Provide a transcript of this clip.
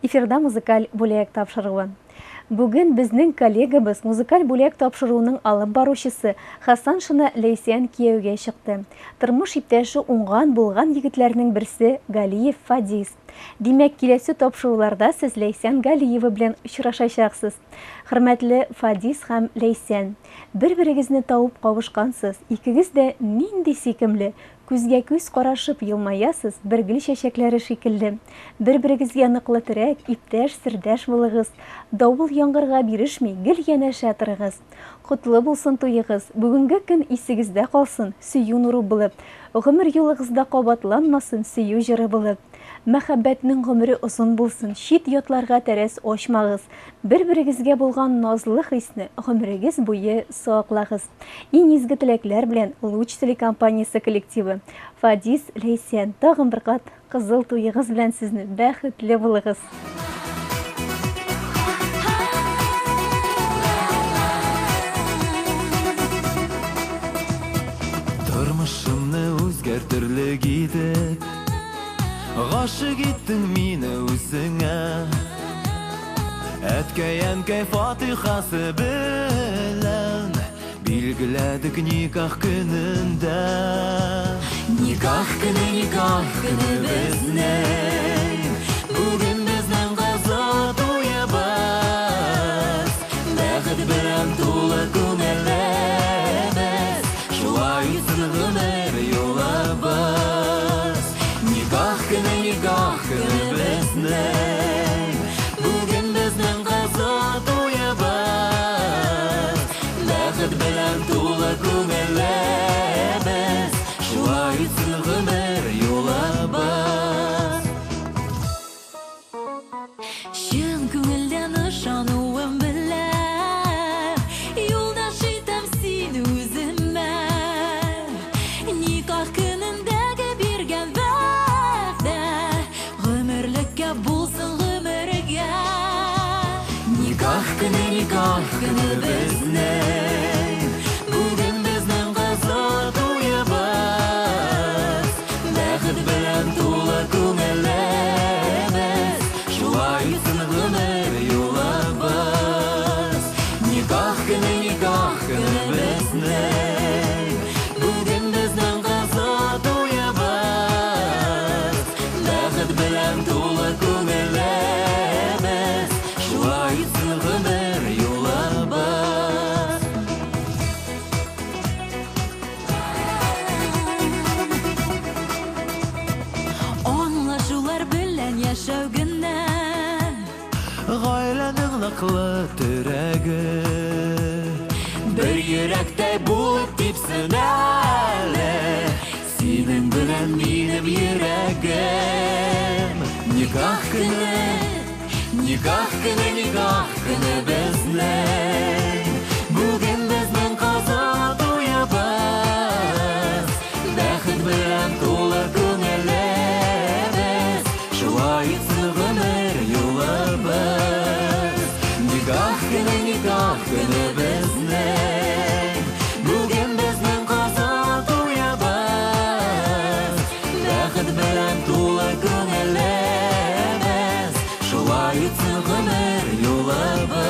Эфирда музыкаль бүлек тапшыруы. Бүген безнең коллегабыз музыкаль бүлек тапшыруының алып баручысы Хасан Шына Лейсен кияүгә чыкты. Тормыш иптәше уңган булган егетләрнең берсе Галиев Фадис. Димәк, киләсе тапшыруларда сез Лейсен Галиева белән очрашачаксыз. Хөрмәтле Фадис һәм Лейсен, бер-берегезне табып кавышкансыз. Икегез дә нинди сөйкемле, күзгә күз карашып елмаясыз, бер гөл чәчәкләре шикелле. Бер-берегезгә ныклы терәк, иптәш, сердәш булыгыз. Давыл яңгырга бирешми, гел янәшә торыгыз. Кутлы булсын туегыз, бүгенге көн исегездә калсын, сөю нуры булып. Гомер юлыгызда кабатланмасын, сөю җыры булып. Мәхәббәтнең гомере озын булсын, чит ятларга тәрәс ачмагыз. Бер-берегезгә булган назлы хисне гомерегез буе саклагыз. Иң изге теләкләр белән Луч телекомпаниясе коллективы. Фадис, Лейсен, тагын бер кат кызыл туегыз белән сезне бәхетле булыгыз. Тормышымны үзгәртерлек итеп, гашык иттең мине үзеңә. Әткәй-әнкәй фатихасы белән билгеләдек никах көнендә. Никах көне безнең, бүген безнең кызыл туебыз. Бәхет белән тулы күңелебез, шулай үтсен гомер юлыбыз. Никах көне безнең, бүген безнең кызыл туебыз. Бәхет белән тулы күңелебез, шулай үтсен гомер юлыбыз. Чын күңелдән ышануым белән, юлдаш итәм сине үземә. Никах көнендәге биргән вәгъдә, гомерлеккә булсын гомергә. Никах көне безнең, бүген безнең кызыл туебыз. Бәхет белән тулы күңелебез, шулай үтсен гомер юлыбыз. Никах көне безнең, бүген безнең кызыл туебыз. Бәхет белән тулы күңелебез, шулай үтсен гомер юлыбыз. Аңлашулар белән яшәү генә, Гаиләнең ныклы терәге, бер йөрәктәй булып типсен әле. Синең белән минем йөрәгем. Никах көне безнең, бүген безнең кызыл туебыз. Бәхет белән тулы күңелебез, шулай үтсен гомер юлыбыз. Никах көне безнең, бүген безнең кызыл туебыз. Бәхет белән тулы күңелебез, шулай үтсен гомер юлыбыз.